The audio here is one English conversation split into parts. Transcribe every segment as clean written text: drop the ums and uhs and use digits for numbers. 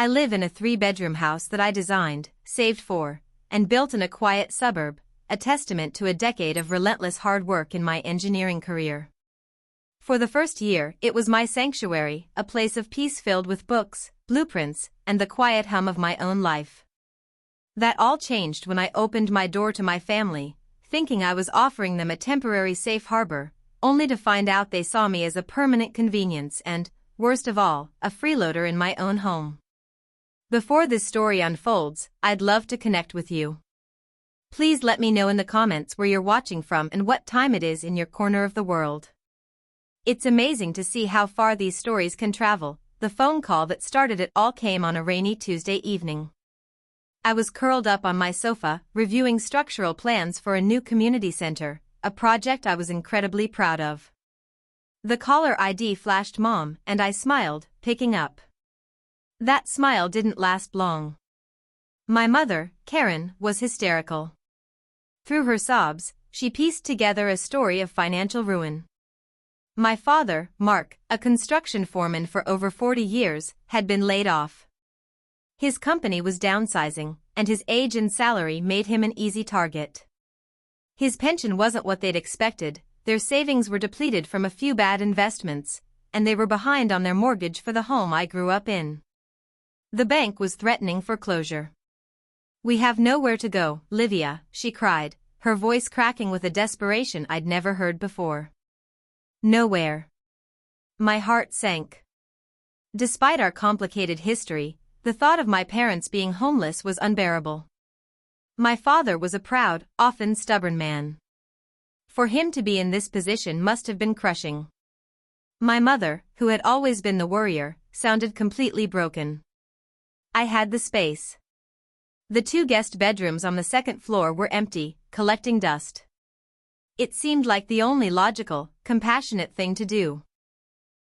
I live in a 3-bedroom house that I designed, saved for, and built in a quiet suburb, a testament to a decade of relentless hard work in my engineering career. For the first year, it was my sanctuary, a place of peace filled with books, blueprints, and the quiet hum of my own life. That all changed when I opened my door to my family, thinking I was offering them a temporary safe harbor, only to find out they saw me as a permanent convenience and, worst of all, a freeloader in my own home. Before this story unfolds, I'd love to connect with you. Please let me know in the comments where you're watching from and what time it is in your corner of the world. It's amazing to see how far these stories can travel. The phone call that started it all came on a rainy Tuesday evening. I was curled up on my sofa, reviewing structural plans for a new community center, a project I was incredibly proud of. The caller ID flashed Mom, and I smiled, picking up. That smile didn't last long. My mother, Karen, was hysterical. Through her sobs, she pieced together a story of financial ruin. My father, Mark, a construction foreman for over 40 years, had been laid off. His company was downsizing, and his age and salary made him an easy target. His pension wasn't what they'd expected, their savings were depleted from a few bad investments, and they were behind on their mortgage for the home I grew up in. The bank was threatening foreclosure. "We have nowhere to go, Livia," she cried, her voice cracking with a desperation I'd never heard before. Nowhere. My heart sank. Despite our complicated history, the thought of my parents being homeless was unbearable. My father was a proud, often stubborn man. For him to be in this position must have been crushing. My mother, who had always been the worrier, sounded completely broken. I had the space. The 2 guest bedrooms on the second floor were empty, collecting dust. It seemed like the only logical, compassionate thing to do.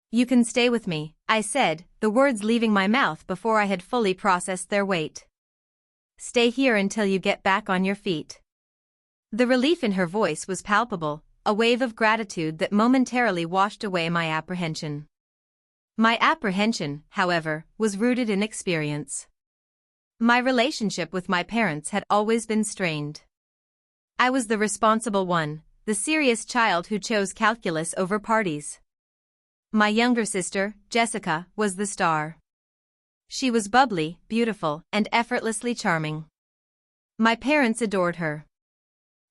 "You can stay with me," I said, the words leaving my mouth before I had fully processed their weight. "Stay here until you get back on your feet." The relief in her voice was palpable, a wave of gratitude that momentarily washed away my apprehension. My apprehension, however, was rooted in experience. My relationship with my parents had always been strained. I was the responsible one, the serious child who chose calculus over parties. My younger sister, Jessica, was the star. She was bubbly, beautiful, and effortlessly charming. My parents adored her.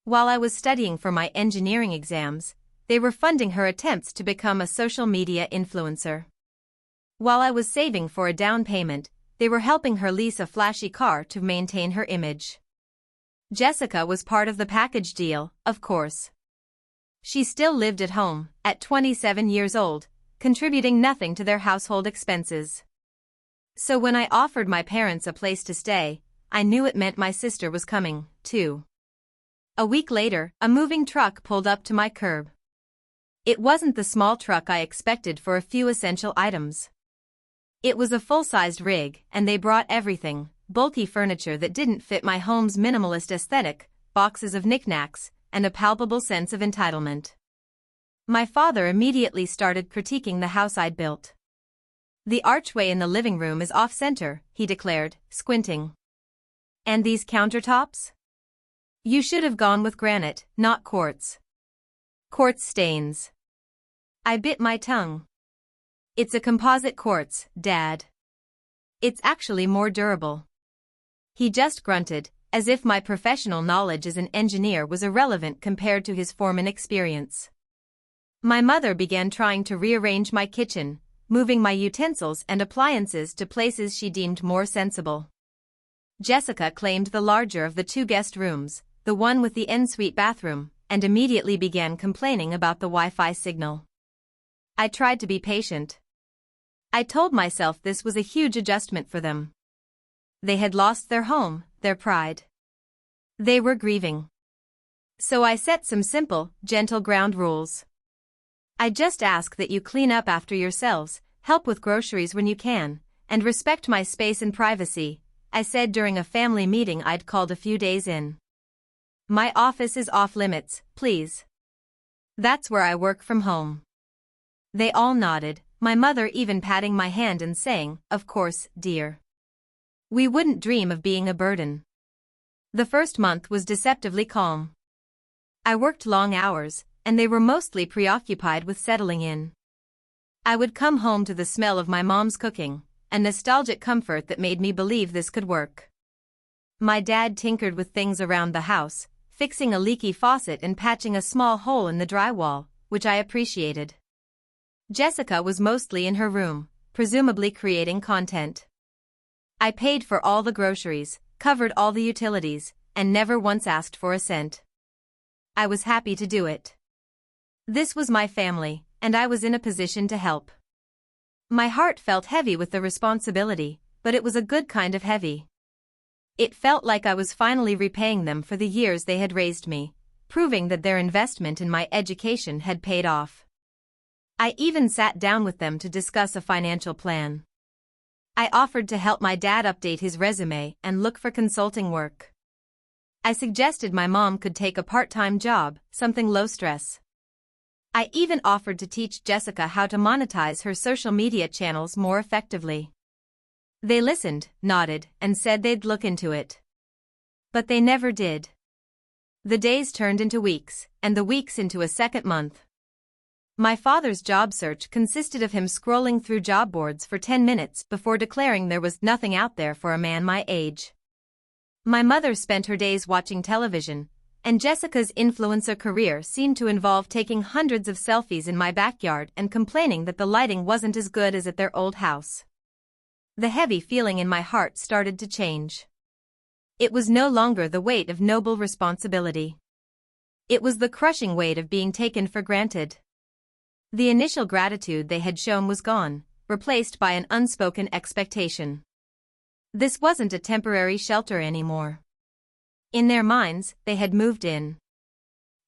While I was studying for my engineering exams, they were funding her attempts to become a social media influencer. While I was saving for a down payment, they were helping her lease a flashy car to maintain her image. Jessica was part of the package deal, of course. She still lived at home, at 27 years old, contributing nothing to their household expenses. So when I offered my parents a place to stay, I knew it meant my sister was coming, too. A week later, a moving truck pulled up to my curb. It wasn't the small truck I expected for a few essential items. It was a full-sized rig, and they brought everything: bulky furniture that didn't fit my home's minimalist aesthetic, boxes of knickknacks, and a palpable sense of entitlement. My father immediately started critiquing the house I'd built. "The archway in the living room is off-center," he declared, squinting. "And these countertops? You should have gone with granite, not quartz. Quartz stains." I bit my tongue. "It's a composite quartz, Dad. It's actually more durable." He just grunted, as if my professional knowledge as an engineer was irrelevant compared to his foreman experience. My mother began trying to rearrange my kitchen, moving my utensils and appliances to places she deemed more sensible. Jessica claimed the larger of the 2 guest rooms, the one with the ensuite bathroom, and immediately began complaining about the Wi-Fi signal. I tried to be patient. I told myself this was a huge adjustment for them. They had lost their home, their pride. They were grieving. So I set some simple, gentle ground rules. "I just ask that you clean up after yourselves, help with groceries when you can, and respect my space and privacy," I said during a family meeting I'd called a few days in. "My office is off limits, please. That's where I work from home." They all nodded, my mother even patting my hand and saying, "Of course, dear." We wouldn't dream of being a burden. The first month was deceptively calm. I worked long hours, and they were mostly preoccupied with settling in. I would come home to the smell of my mom's cooking, a nostalgic comfort that made me believe this could work. My dad tinkered with things around the house, fixing a leaky faucet and patching a small hole in the drywall, which I appreciated. Jessica was mostly in her room, presumably creating content. I paid for all the groceries, covered all the utilities, and never once asked for a cent. I was happy to do it. This was my family, and I was in a position to help. My heart felt heavy with the responsibility, but it was a good kind of heavy. It felt like I was finally repaying them for the years they had raised me, proving that their investment in my education had paid off. I even sat down with them to discuss a financial plan. I offered to help my dad update his resume and look for consulting work. I suggested my mom could take a part-time job, something low-stress. I even offered to teach Jessica how to monetize her social media channels more effectively. They listened, nodded, and said they'd look into it. But they never did. The days turned into weeks, and the weeks into a second month. My father's job search consisted of him scrolling through job boards for 10 minutes before declaring there was nothing out there for a man my age. My mother spent her days watching television, and Jessica's influencer career seemed to involve taking hundreds of selfies in my backyard and complaining that the lighting wasn't as good as at their old house. The heavy feeling in my heart started to change. It was no longer the weight of noble responsibility. It was the crushing weight of being taken for granted. The initial gratitude they had shown was gone, replaced by an unspoken expectation. This wasn't a temporary shelter anymore. In their minds, they had moved in.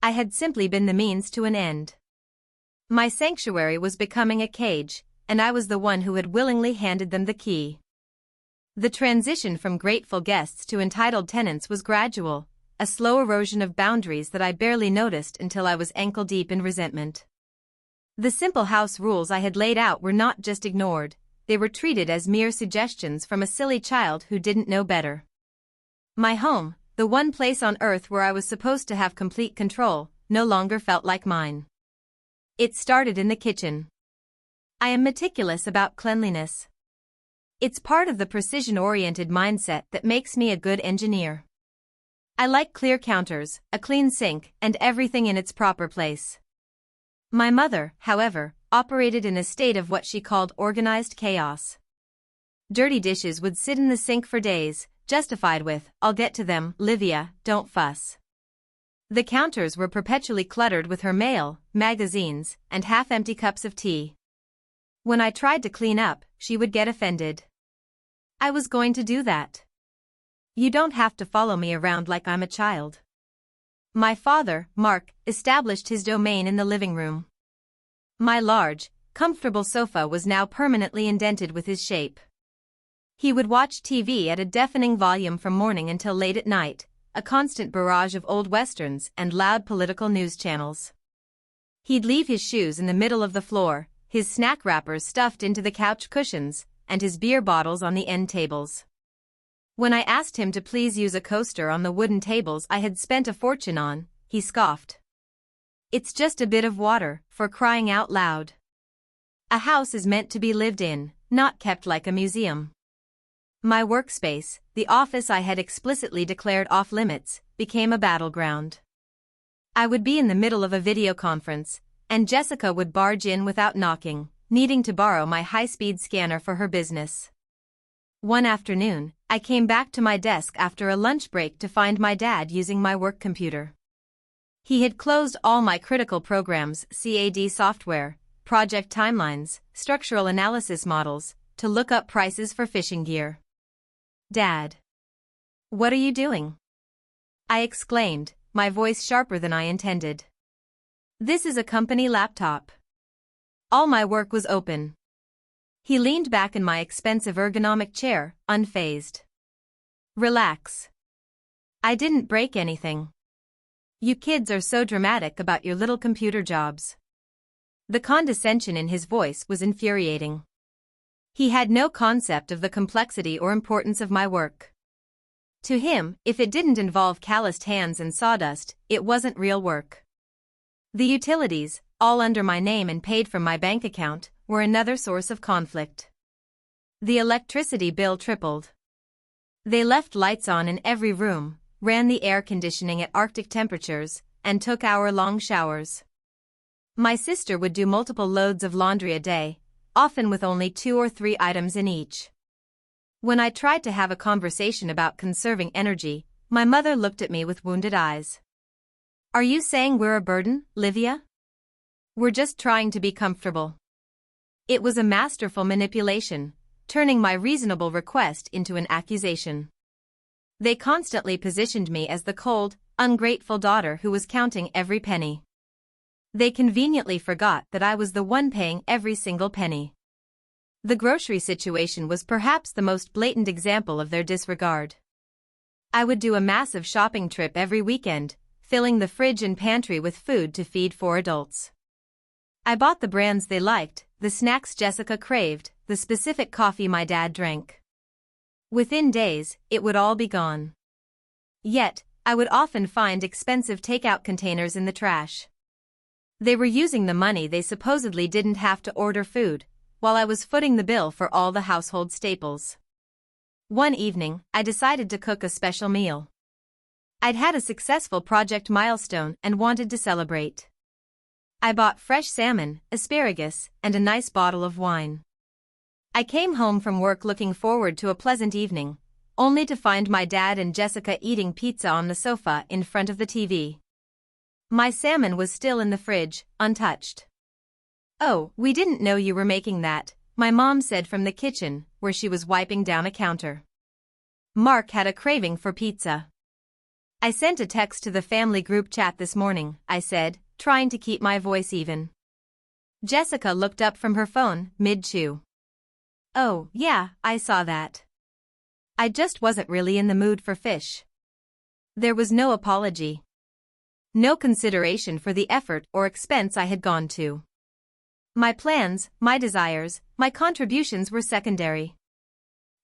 I had simply been the means to an end. My sanctuary was becoming a cage, and I was the one who had willingly handed them the key. The transition from grateful guests to entitled tenants was gradual, a slow erosion of boundaries that I barely noticed until I was ankle-deep in resentment. The simple house rules I had laid out were not just ignored, they were treated as mere suggestions from a silly child who didn't know better. My home, the one place on earth where I was supposed to have complete control, no longer felt like mine. It started in the kitchen. I am meticulous about cleanliness. It's part of the precision-oriented mindset that makes me a good engineer. I like clear counters, a clean sink, and everything in its proper place. My mother, however, operated in a state of what she called organized chaos. Dirty dishes would sit in the sink for days, justified with, "I'll get to them, Livia, don't fuss." The counters were perpetually cluttered with her mail, magazines, and half-empty cups of tea. When I tried to clean up, she would get offended. I was going to do that. You don't have to follow me around like I'm a child. My father, Mark, established his domain in the living room. My large, comfortable sofa was now permanently indented with his shape. He would watch TV at a deafening volume from morning until late at night, a constant barrage of old westerns and loud political news channels. He'd leave his shoes in the middle of the floor, his snack wrappers stuffed into the couch cushions, and his beer bottles on the end tables. When I asked him to please use a coaster on the wooden tables I had spent a fortune on, he scoffed. It's just a bit of water, for crying out loud. A house is meant to be lived in, not kept like a museum. My workspace, the office I had explicitly declared off-limits, became a battleground. I would be in the middle of a video conference, and Jessica would barge in without knocking, needing to borrow my high-speed scanner for her business. One afternoon, I came back to my desk after a lunch break to find my dad using my work computer. He had closed all my critical programs, CAD software, project timelines, structural analysis models, to look up prices for fishing gear. "Dad. What are you doing?" I exclaimed, my voice sharper than I intended. "This is a company laptop." All my work was open. He leaned back in my expensive ergonomic chair, unfazed. "Relax. I didn't break anything. You kids are so dramatic about your little computer jobs." The condescension in his voice was infuriating. He had no concept of the complexity or importance of my work. To him, if it didn't involve calloused hands and sawdust, it wasn't real work. The utilities, all under my name and paid from my bank account, were another source of conflict. The electricity bill tripled. They left lights on in every room, ran the air conditioning at Arctic temperatures, and took hour-long showers. My sister would do multiple loads of laundry a day, often with only 2 or 3 items in each. When I tried to have a conversation about conserving energy, my mother looked at me with wounded eyes. "Are you saying we're a burden, Livia? We're just trying to be comfortable." It was a masterful manipulation, turning my reasonable request into an accusation. They constantly positioned me as the cold, ungrateful daughter who was counting every penny. They conveniently forgot that I was the one paying every single penny. The grocery situation was perhaps the most blatant example of their disregard. I would do a massive shopping trip every weekend, filling the fridge and pantry with food to feed 4 adults. I bought the brands they liked, the snacks Jessica craved, the specific coffee my dad drank. Within days, it would all be gone. Yet, I would often find expensive takeout containers in the trash. They were using the money they supposedly didn't have to order food, while I was footing the bill for all the household staples. One evening, I decided to cook a special meal. I'd had a successful project milestone and wanted to celebrate. I bought fresh salmon, asparagus, and a nice bottle of wine. I came home from work looking forward to a pleasant evening, only to find my dad and Jessica eating pizza on the sofa in front of the TV. My salmon was still in the fridge, untouched. "Oh, we didn't know you were making that," my mom said from the kitchen, where she was wiping down a counter. Mark had a craving for pizza. "I sent a text to the family group chat this morning," I said, trying to keep my voice even. Jessica looked up from her phone, mid-chew. "Oh, yeah, I saw that. I just wasn't really in the mood for fish." There was no apology. No consideration for the effort or expense I had gone to. My plans, my desires, my contributions were secondary.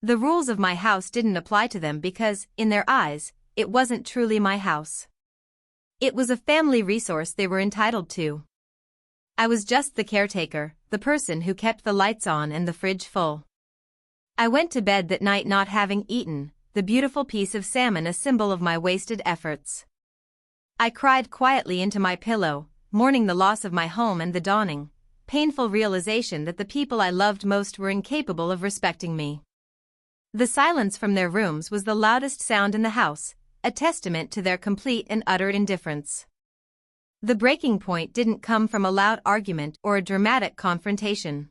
The rules of my house didn't apply to them because, in their eyes, it wasn't truly my house. It was a family resource they were entitled to. I was just the caretaker, the person who kept the lights on and the fridge full. I went to bed that night not having eaten, the beautiful piece of salmon a symbol of my wasted efforts. I cried quietly into my pillow, mourning the loss of my home and the dawning, painful realization that the people I loved most were incapable of respecting me. The silence from their rooms was the loudest sound in the house, a testament to their complete and utter indifference. The breaking point didn't come from a loud argument or a dramatic confrontation.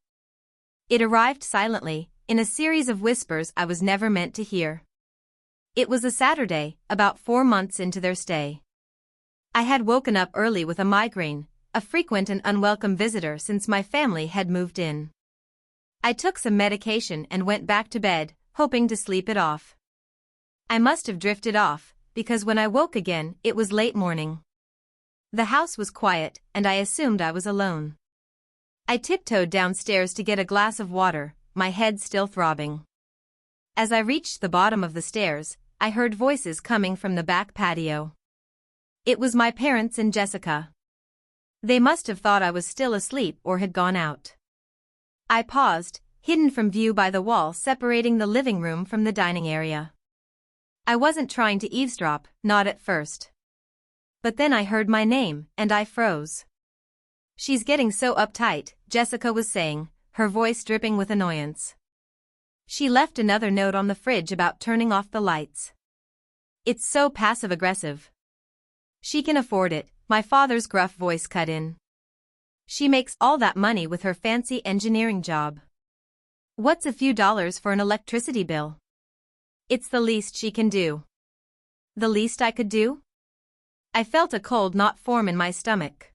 It arrived silently, in a series of whispers I was never meant to hear. It was a Saturday, about 4 months into their stay. I had woken up early with a migraine, a frequent and unwelcome visitor since my family had moved in. I took some medication and went back to bed, hoping to sleep it off. I must have drifted off, because when I woke again, it was late morning. The house was quiet, and I assumed I was alone. I tiptoed downstairs to get a glass of water, my head still throbbing. As I reached the bottom of the stairs, I heard voices coming from the back patio. It was my parents and Jessica. They must have thought I was still asleep or had gone out. I paused, hidden from view by the wall separating the living room from the dining area. I wasn't trying to eavesdrop, not at first. But then I heard my name, and I froze. "She's getting so uptight," Jessica was saying, her voice dripping with annoyance. She left another note on the fridge about turning off the lights. "It's so passive-aggressive." "She can afford it," my father's gruff voice cut in. "She makes all that money with her fancy engineering job. What's a few dollars for an electricity bill? It's the least she can do." The least I could do? I felt a cold knot form in my stomach.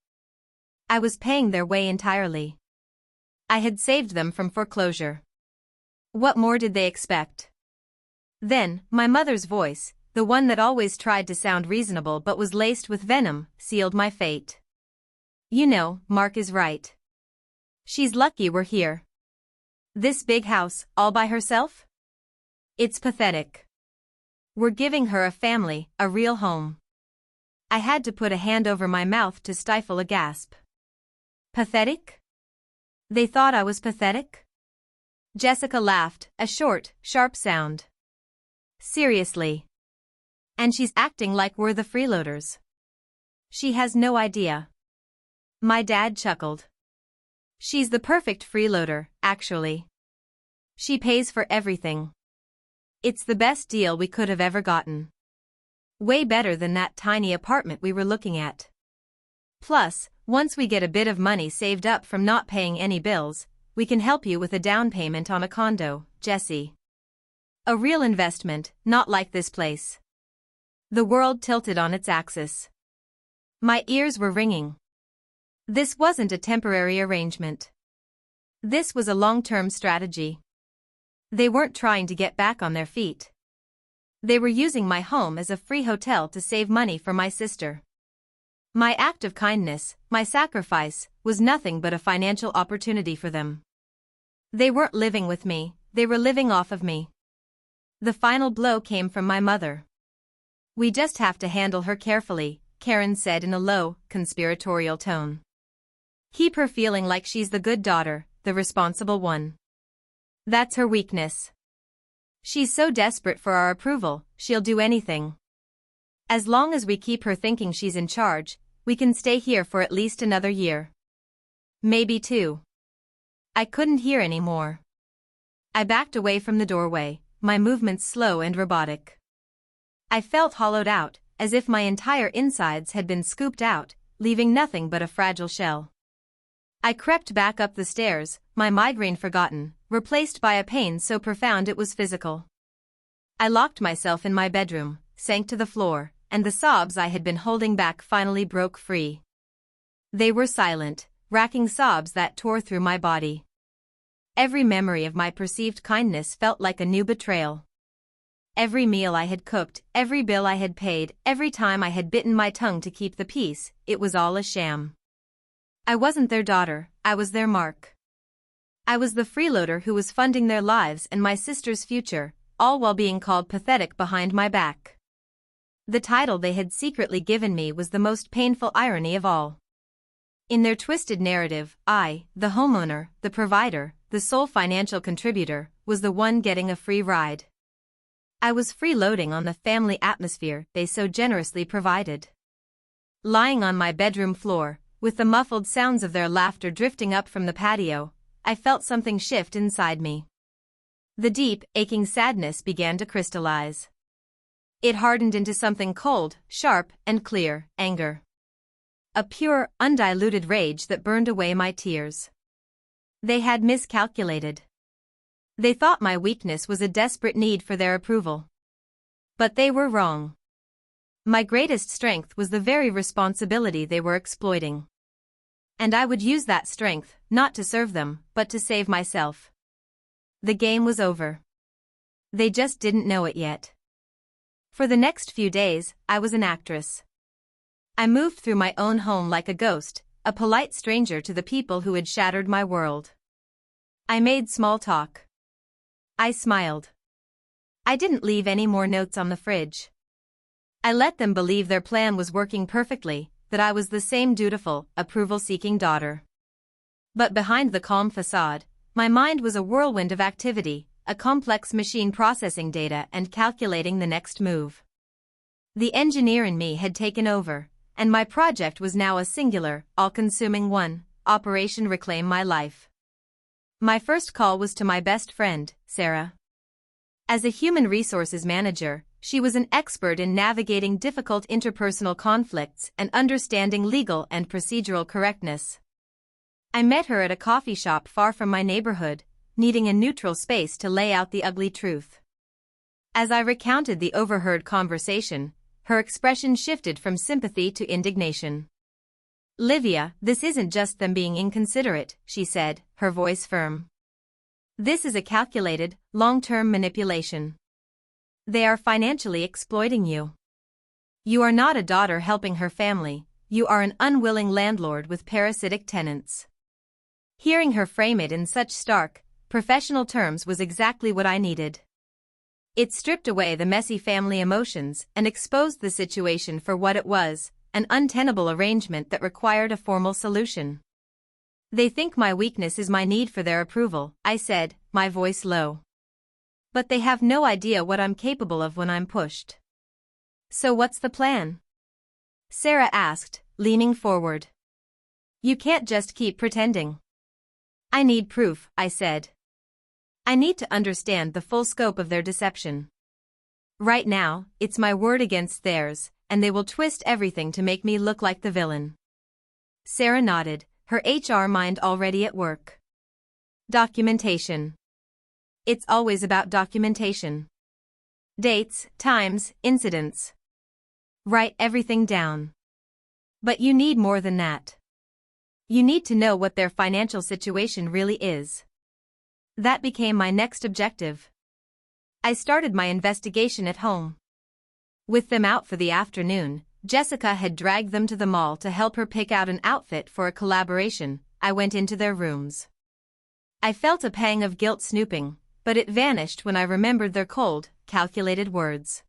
I was paying their way entirely. I had saved them from foreclosure. What more did they expect? Then, my mother's voice, the one that always tried to sound reasonable but was laced with venom, sealed my fate. "You know, Mark is right. She's lucky we're here." This big house, all by herself? It's pathetic. We're giving her a family, a real home. I had to put a hand over my mouth to stifle a gasp. Pathetic? They thought I was pathetic? Jessica laughed, a short, sharp sound. Seriously. And she's acting like we're the freeloaders. She has no idea. My dad chuckled. She's the perfect freeloader, actually. She pays for everything. It's the best deal we could have ever gotten. Way better than that tiny apartment we were looking at. Plus, once we get a bit of money saved up from not paying any bills, we can help you with a down payment on a condo, Jessie. A real investment, not like this place. The world tilted on its axis. My ears were ringing. This wasn't a temporary arrangement. This was a long-term strategy. They weren't trying to get back on their feet. They were using my home as a free hotel to save money for my sister. My act of kindness, my sacrifice, was nothing but a financial opportunity for them. They weren't living with me, they were living off of me. The final blow came from my mother. We just have to handle her carefully, Karen said in a low, conspiratorial tone. Keep her feeling like she's the good daughter, the responsible one. That's her weakness. She's so desperate for our approval, she'll do anything. As long as we keep her thinking she's in charge, we can stay here for at least another year. Maybe 2. I couldn't hear any more. I backed away from the doorway, my movements slow and robotic. I felt hollowed out, as if my entire insides had been scooped out, leaving nothing but a fragile shell. I crept back up the stairs, my migraine forgotten, replaced by a pain so profound it was physical. I locked myself in my bedroom, sank to the floor, and the sobs I had been holding back finally broke free. They were silent, racking sobs that tore through my body. Every memory of my perceived kindness felt like a new betrayal. Every meal I had cooked, every bill I had paid, every time I had bitten my tongue to keep the peace, it was all a sham. I wasn't their daughter, I was their mark. I was the freeloader who was funding their lives and my sister's future, all while being called pathetic behind my back. The title they had secretly given me was the most painful irony of all. In their twisted narrative, I, the homeowner, the provider, the sole financial contributor, was the one getting a free ride. I was freeloading on the family atmosphere they so generously provided. Lying on my bedroom floor, with the muffled sounds of their laughter drifting up from the patio, I felt something shift inside me. The deep, aching sadness began to crystallize. It hardened into something cold, sharp, and clear, anger. A pure, undiluted rage that burned away my tears. They had miscalculated. They thought my weakness was a desperate need for their approval. But they were wrong. My greatest strength was the very responsibility they were exploiting. And I would use that strength, not to serve them, but to save myself. The game was over. They just didn't know it yet. For the next few days, I was an actress. I moved through my own home like a ghost, a polite stranger to the people who had shattered my world. I made small talk. I smiled. I didn't leave any more notes on the fridge. I let them believe their plan was working perfectly, that I was the same dutiful, approval-seeking daughter. But behind the calm facade, my mind was a whirlwind of activity, a complex machine processing data and calculating the next move. The engineer in me had taken over, and my project was now a singular, all-consuming one: Operation Reclaim My Life. My first call was to my best friend, Sarah. As a human resources manager, she was an expert in navigating difficult interpersonal conflicts and understanding legal and procedural correctness. I met her at a coffee shop far from my neighborhood, needing a neutral space to lay out the ugly truth. As I recounted the overheard conversation, her expression shifted from sympathy to indignation. "Livia, this isn't just them being inconsiderate," she said, her voice firm. "This is a calculated, long-term manipulation. They are financially exploiting you. You are not a daughter helping her family, you are an unwilling landlord with parasitic tenants." Hearing her frame it in such stark, professional terms was exactly what I needed. It stripped away the messy family emotions and exposed the situation for what it was, an untenable arrangement that required a formal solution. They think my weakness is my need for their approval, I said, my voice low. But they have no idea what I'm capable of when I'm pushed. So what's the plan? Sarah asked, leaning forward. You can't just keep pretending. I need proof, I said. I need to understand the full scope of their deception. Right now, it's my word against theirs, and they will twist everything to make me look like the villain. Sarah nodded, her HR mind already at work. Documentation. It's always about documentation. Dates, times, incidents. Write everything down. But you need more than that. You need to know what their financial situation really is. That became my next objective. I started my investigation at home. With them out for the afternoon, Jessica had dragged them to the mall to help her pick out an outfit for a collaboration. I went into their rooms. I felt a pang of guilt snooping, but it vanished when I remembered their cold, calculated words.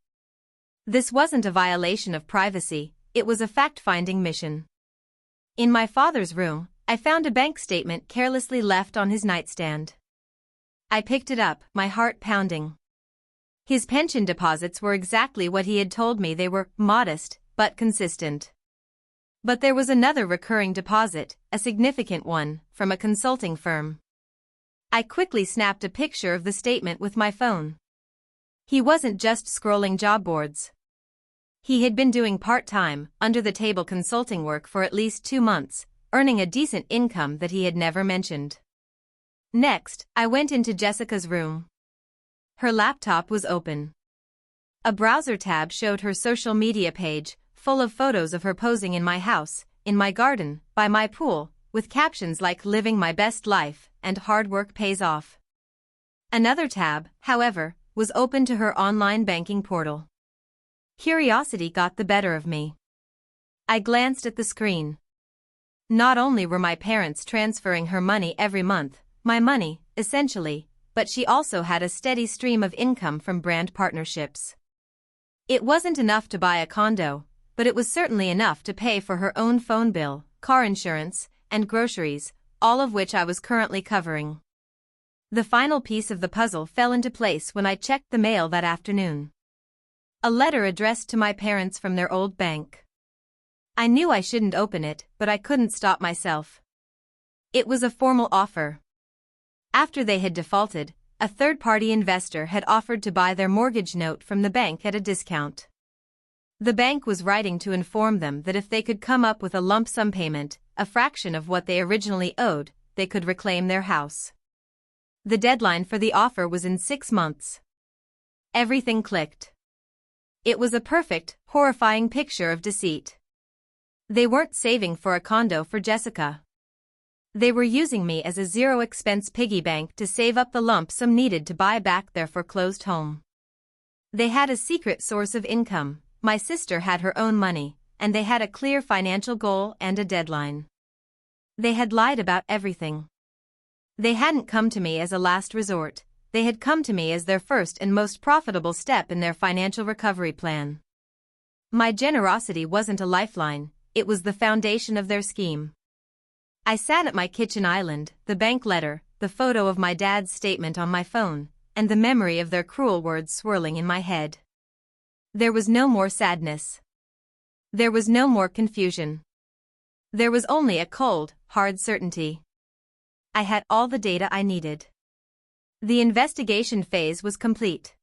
This wasn't a violation of privacy, it was a fact-finding mission. In my father's room, I found a bank statement carelessly left on his nightstand. I picked it up, my heart pounding. His pension deposits were exactly what he had told me they were, modest, but consistent. But there was another recurring deposit, a significant one, from a consulting firm. I quickly snapped a picture of the statement with my phone. He wasn't just scrolling job boards. He had been doing part-time, under-the-table consulting work for at least 2 months, earning a decent income that he had never mentioned. Next, I went into Jessica's room. Her laptop was open. A browser tab showed her social media page, full of photos of her posing in my house, in my garden, by my pool, with captions like living my best life and hard work pays off. Another tab, however, was open to her online banking portal. Curiosity got the better of me. I glanced at the screen. Not only were my parents transferring her money every month, my money, essentially, but she also had a steady stream of income from brand partnerships. It wasn't enough to buy a condo, but it was certainly enough to pay for her own phone bill, car insurance, and groceries, all of which I was currently covering. The final piece of the puzzle fell into place when I checked the mail that afternoon. A letter addressed to my parents from their old bank. I knew I shouldn't open it, but I couldn't stop myself. It was a formal offer. After they had defaulted, a third-party investor had offered to buy their mortgage note from the bank at a discount. The bank was writing to inform them that if they could come up with a lump sum payment, a fraction of what they originally owed, they could reclaim their house. The deadline for the offer was in 6 months. Everything clicked. It was a perfect, horrifying picture of deceit. They weren't saving for a condo for Jessica. They were using me as a zero-expense piggy bank to save up the lump sum needed to buy back their foreclosed home. They had a secret source of income, my sister had her own money, and they had a clear financial goal and a deadline. They had lied about everything. They hadn't come to me as a last resort, they had come to me as their first and most profitable step in their financial recovery plan. My generosity wasn't a lifeline, it was the foundation of their scheme. I sat at my kitchen island, the bank letter, the photo of my dad's statement on my phone, and the memory of their cruel words swirling in my head. There was no more sadness. There was no more confusion. There was only a cold, hard certainty. I had all the data I needed. The investigation phase was complete.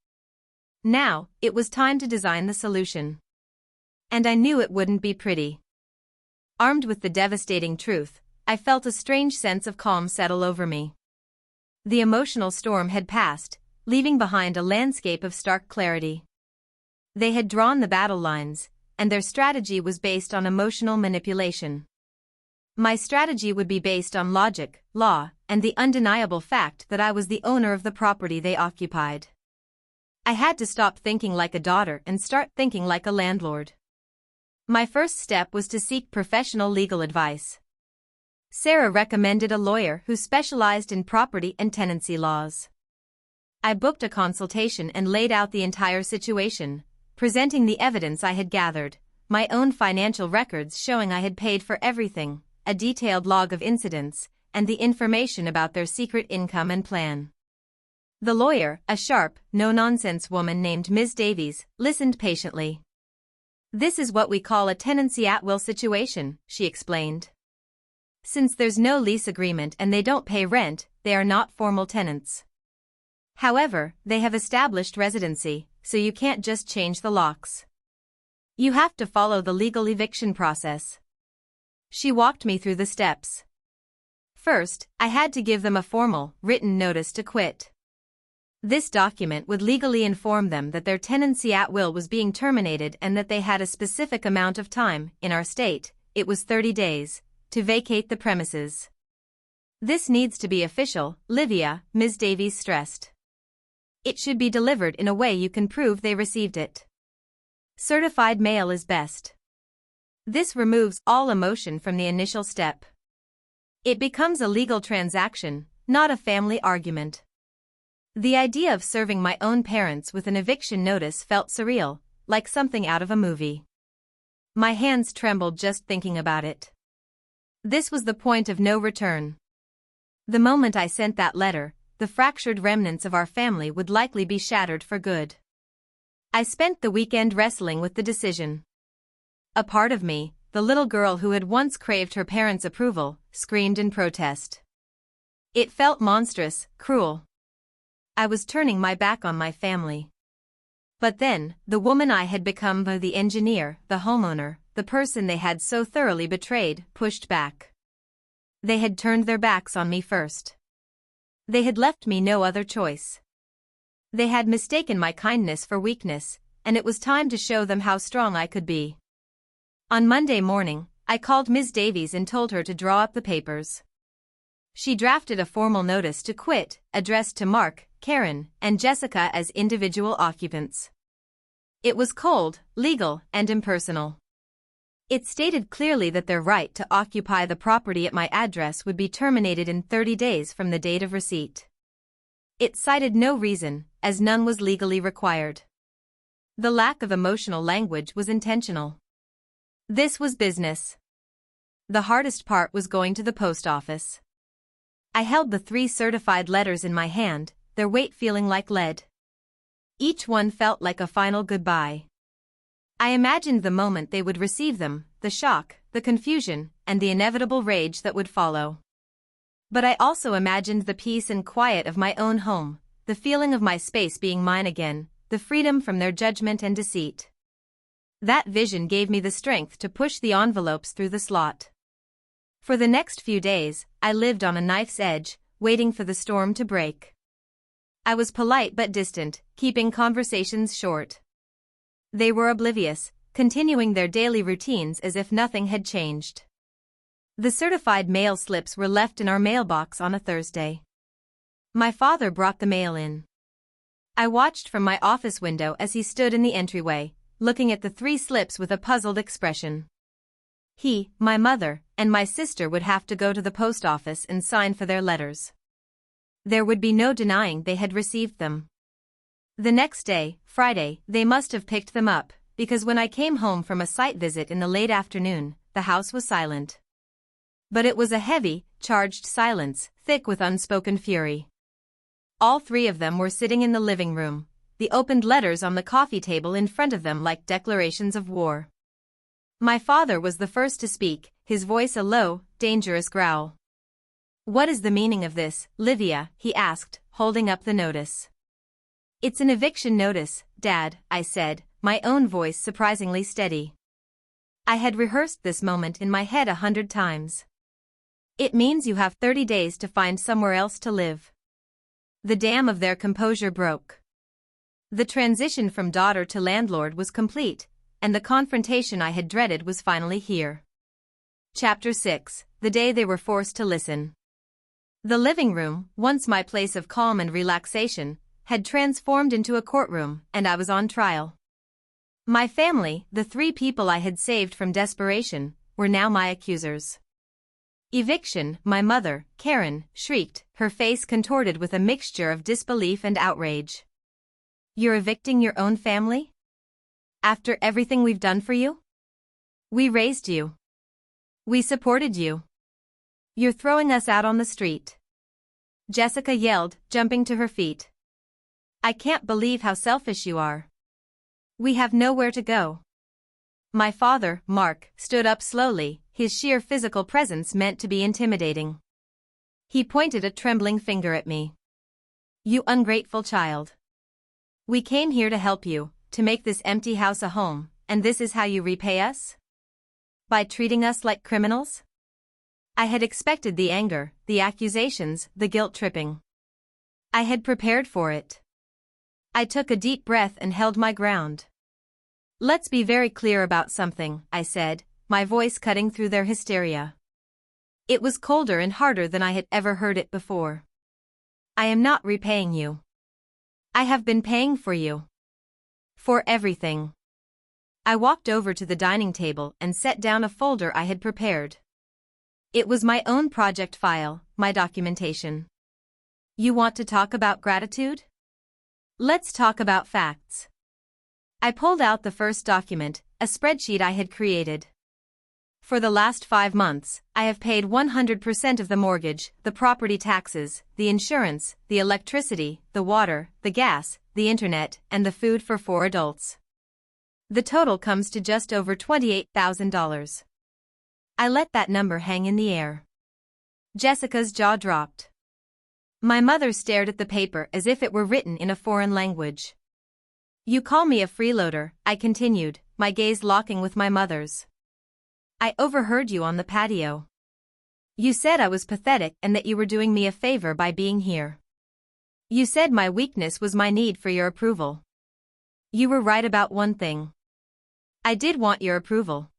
Now, it was time to design the solution. And I knew it wouldn't be pretty. Armed with the devastating truth, I felt a strange sense of calm settle over me. The emotional storm had passed, leaving behind a landscape of stark clarity. They had drawn the battle lines, and their strategy was based on emotional manipulation. My strategy would be based on logic, law, and the undeniable fact that I was the owner of the property they occupied. I had to stop thinking like a daughter and start thinking like a landlord. My first step was to seek professional legal advice. Sarah recommended a lawyer who specialized in property and tenancy laws. I booked a consultation and laid out the entire situation, presenting the evidence I had gathered, my own financial records showing I had paid for everything, a detailed log of incidents, and the information about their secret income and plan. The lawyer, a sharp, no-nonsense woman named Ms. Davies, listened patiently. "This is what we call a tenancy at-will situation," she explained. "Since there's no lease agreement and they don't pay rent, they are not formal tenants. However, they have established residency, so you can't just change the locks. You have to follow the legal eviction process." She walked me through the steps. First, I had to give them a formal, written notice to quit. This document would legally inform them that their tenancy at will was being terminated and that they had a specific amount of time, in our state, it was 30 days, to vacate the premises. "This needs to be official, Livia," Ms. Davies stressed. "It should be delivered in a way you can prove they received it. Certified mail is best. This removes all emotion from the initial step. It becomes a legal transaction, not a family argument." The idea of serving my own parents with an eviction notice felt surreal, like something out of a movie. My hands trembled just thinking about it. This was the point of no return. The moment I sent that letter, the fractured remnants of our family would likely be shattered for good. I spent the weekend wrestling with the decision. A part of me, the little girl who had once craved her parents' approval, screamed in protest. It felt monstrous, cruel. I was turning my back on my family. But then, the woman I had become, the engineer, the homeowner, the person they had so thoroughly betrayed, pushed back. They had turned their backs on me first. They had left me no other choice. They had mistaken my kindness for weakness, and it was time to show them how strong I could be. On Monday morning, I called Ms. Davies and told her to draw up the papers. She drafted a formal notice to quit, addressed to Mark, Karen, and Jessica as individual occupants. It was cold, legal, and impersonal. It stated clearly that their right to occupy the property at my address would be terminated in 30 days from the date of receipt. It cited no reason, as none was legally required. The lack of emotional language was intentional. This was business. The hardest part was going to the post office. I held the 3 certified letters in my hand, their weight feeling like lead. Each one felt like a final goodbye. I imagined the moment they would receive them, the shock, the confusion, and the inevitable rage that would follow. But I also imagined the peace and quiet of my own home, the feeling of my space being mine again, the freedom from their judgment and deceit. That vision gave me the strength to push the envelopes through the slot. For the next few days, I lived on a knife's edge, waiting for the storm to break. I was polite but distant, keeping conversations short. They were oblivious, continuing their daily routines as if nothing had changed. The certified mail slips were left in our mailbox on a Thursday. My father brought the mail in. I watched from my office window as he stood in the entryway, looking at the 3 slips with a puzzled expression. He, my mother, and my sister would have to go to the post office and sign for their letters. There would be no denying they had received them. The next day, Friday, they must have picked them up, because when I came home from a site visit in the late afternoon, the house was silent. But it was a heavy, charged silence, thick with unspoken fury. All 3 of them were sitting in the living room, the opened letters on the coffee table in front of them like declarations of war. My father was the first to speak, his voice a low, dangerous growl. "What is the meaning of this, Livia?" he asked, holding up the notice. "It's an eviction notice, Dad," I said, my own voice surprisingly steady. I had rehearsed this moment in my head 100 times. "It means you have 30 days to find somewhere else to live." The dam of their composure broke. The transition from daughter to landlord was complete, and the confrontation I had dreaded was finally here. Chapter 6, the day they were forced to listen. The living room, once my place of calm and relaxation, had transformed into a courtroom, and I was on trial. My family, the 3 people I had saved from desperation, were now my accusers. Eviction, my mother, Karen, shrieked, her face contorted with a mixture of disbelief and outrage. You're evicting your own family? After everything we've done for you? We raised you. We supported you. You're throwing us out on the street. Jessica yelled, jumping to her feet. I can't believe how selfish you are. We have nowhere to go. My father, Mark, stood up slowly, his sheer physical presence meant to be intimidating. He pointed a trembling finger at me. You ungrateful child. We came here to help you, to make this empty house a home, and this is how you repay us? By treating us like criminals? I had expected the anger, the accusations, the guilt-tripping. I had prepared for it. I took a deep breath and held my ground. Let's be very clear about something, I said, my voice cutting through their hysteria. It was colder and harder than I had ever heard it before. I am not repaying you. I have been paying for you. For everything. I walked over to the dining table and set down a folder I had prepared. It was my own project file, my documentation. You want to talk about gratitude? Let's talk about facts. I pulled out the first document, a spreadsheet I had created. For the last 5 months, I have paid 100% of the mortgage, the property taxes, the insurance, the electricity, the water, the gas, the internet, and the food for 4 adults. The total comes to just over $28,000. I let that number hang in the air. Jessica's jaw dropped. My mother stared at the paper as if it were written in a foreign language. You call me a freeloader, I continued, my gaze locking with my mother's. I overheard you on the patio. You said I was pathetic and that you were doing me a favor by being here. You said my weakness was my need for your approval. You were right about one thing. I did want your approval.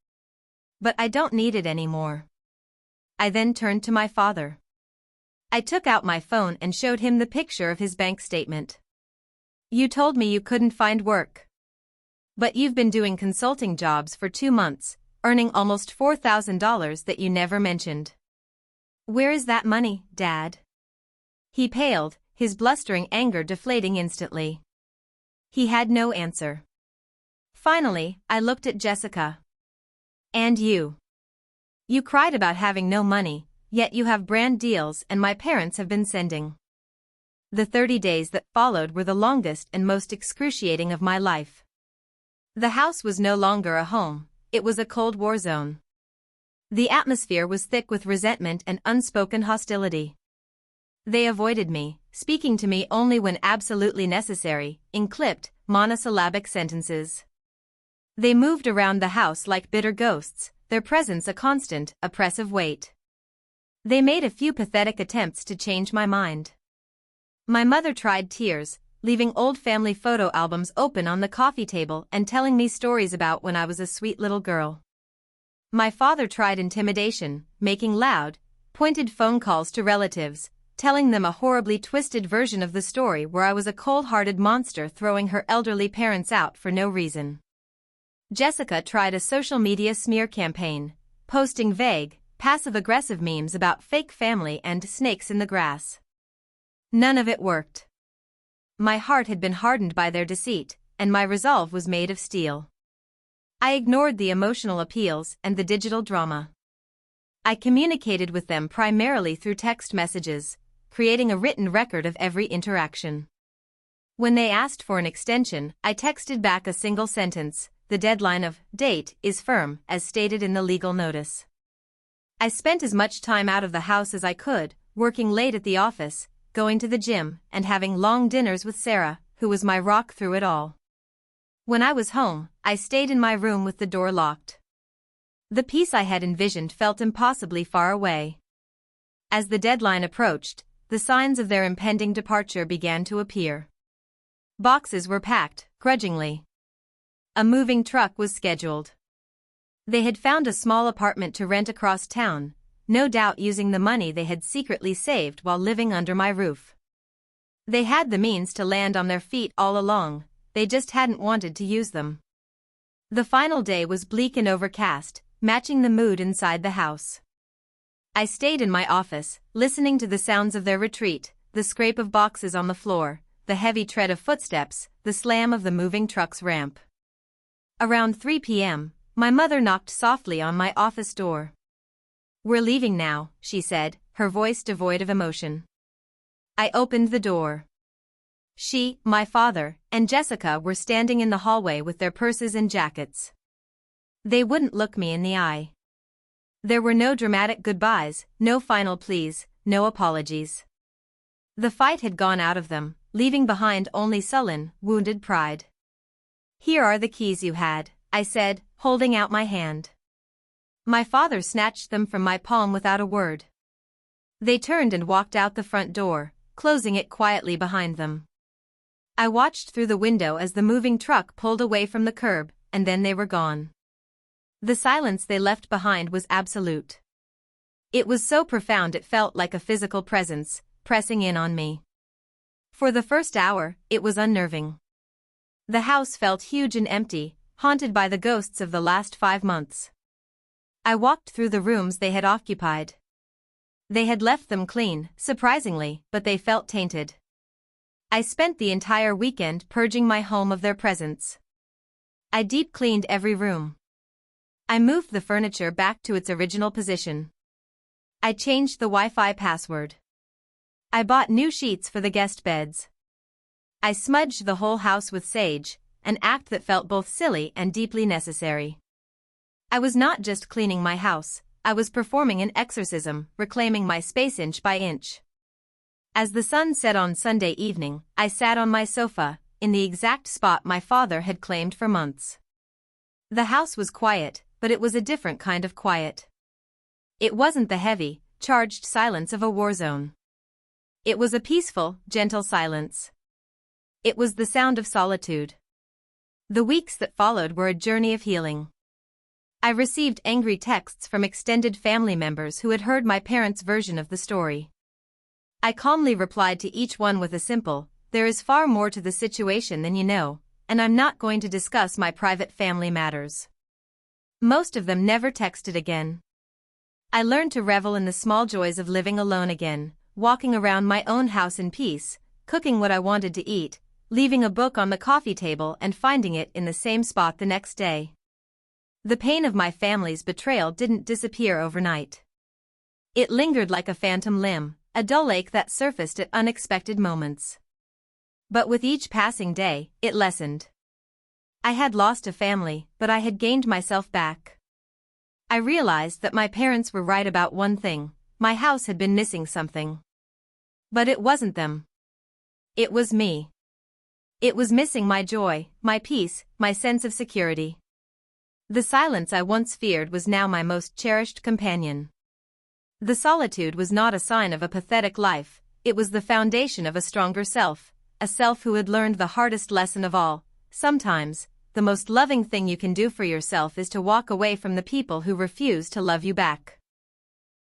But I don't need it anymore. I then turned to my father. I took out my phone and showed him the picture of his bank statement. You told me you couldn't find work. But you've been doing consulting jobs for 2 months, earning almost $4,000 that you never mentioned. Where is that money, Dad? He paled, his blustering anger deflating instantly. He had no answer. Finally, I looked at Jessica. And you. You cried about having no money, yet you have brand deals and my parents have been sending. The 30 days that followed were the longest and most excruciating of my life. The house was no longer a home, it was a Cold War zone. The atmosphere was thick with resentment and unspoken hostility. They avoided me, speaking to me only when absolutely necessary, in clipped, monosyllabic sentences. They moved around the house like bitter ghosts, their presence a constant, oppressive weight. They made a few pathetic attempts to change my mind. My mother tried tears, leaving old family photo albums open on the coffee table and telling me stories about when I was a sweet little girl. My father tried intimidation, making loud, pointed phone calls to relatives, telling them a horribly twisted version of the story where I was a cold-hearted monster throwing her elderly parents out for no reason. Jessica tried a social media smear campaign, posting vague, passive-aggressive memes about fake family and snakes in the grass. None of it worked. My heart had been hardened by their deceit, and my resolve was made of steel. I ignored the emotional appeals and the digital drama. I communicated with them primarily through text messages, creating a written record of every interaction. When they asked for an extension, I texted back a single sentence, the deadline of date is firm, as stated in the legal notice. I spent as much time out of the house as I could, working late at the office, going to the gym, and having long dinners with Sarah, who was my rock through it all. When I was home, I stayed in my room with the door locked. The peace I had envisioned felt impossibly far away. As the deadline approached, the signs of their impending departure began to appear. Boxes were packed, grudgingly. A moving truck was scheduled. They had found a small apartment to rent across town, no doubt using the money they had secretly saved while living under my roof. They had the means to land on their feet all along, they just hadn't wanted to use them. The final day was bleak and overcast, matching the mood inside the house. I stayed in my office, listening to the sounds of their retreat, the scrape of boxes on the floor, the heavy tread of footsteps, the slam of the moving truck's ramp. Around 3 p.m., my mother knocked softly on my office door. "We're leaving now," she said, her voice devoid of emotion. I opened the door. She, my father, and Jessica were standing in the hallway with their purses and jackets. They wouldn't look me in the eye. There were no dramatic goodbyes, no final pleas, no apologies. The fight had gone out of them, leaving behind only sullen, wounded pride. "Here are the keys you had," I said, holding out my hand. My father snatched them from my palm without a word. They turned and walked out the front door, closing it quietly behind them. I watched through the window as the moving truck pulled away from the curb, and then they were gone. The silence they left behind was absolute. It was so profound it felt like a physical presence, pressing in on me. For the first hour, it was unnerving. The house felt huge and empty, haunted by the ghosts of the last 5 months. I walked through the rooms they had occupied. They had left them clean, surprisingly, but they felt tainted. I spent the entire weekend purging my home of their presence. I deep cleaned every room. I moved the furniture back to its original position. I changed the Wi-Fi password. I bought new sheets for the guest beds. I smudged the whole house with sage, an act that felt both silly and deeply necessary. I was not just cleaning my house, I was performing an exorcism, reclaiming my space inch by inch. As the sun set on Sunday evening, I sat on my sofa, in the exact spot my father had claimed for months. The house was quiet, but it was a different kind of quiet. It wasn't the heavy, charged silence of a war zone. It was a peaceful, gentle silence. It was the sound of solitude. The weeks that followed were a journey of healing. I received angry texts from extended family members who had heard my parents' version of the story. I calmly replied to each one with a simple, "There is far more to the situation than you know, and I'm not going to discuss my private family matters." Most of them never texted again. I learned to revel in the small joys of living alone again, walking around my own house in peace, cooking what I wanted to eat, leaving a book on the coffee table and finding it in the same spot the next day. The pain of my family's betrayal didn't disappear overnight. It lingered like a phantom limb, a dull ache that surfaced at unexpected moments. But with each passing day, it lessened. I had lost a family, but I had gained myself back. I realized that my parents were right about one thing: my house had been missing something. But it wasn't them. It was me. It was missing my joy, my peace, my sense of security. The silence I once feared was now my most cherished companion. The solitude was not a sign of a pathetic life, it was the foundation of a stronger self, a self who had learned the hardest lesson of all: sometimes, the most loving thing you can do for yourself is to walk away from the people who refuse to love you back.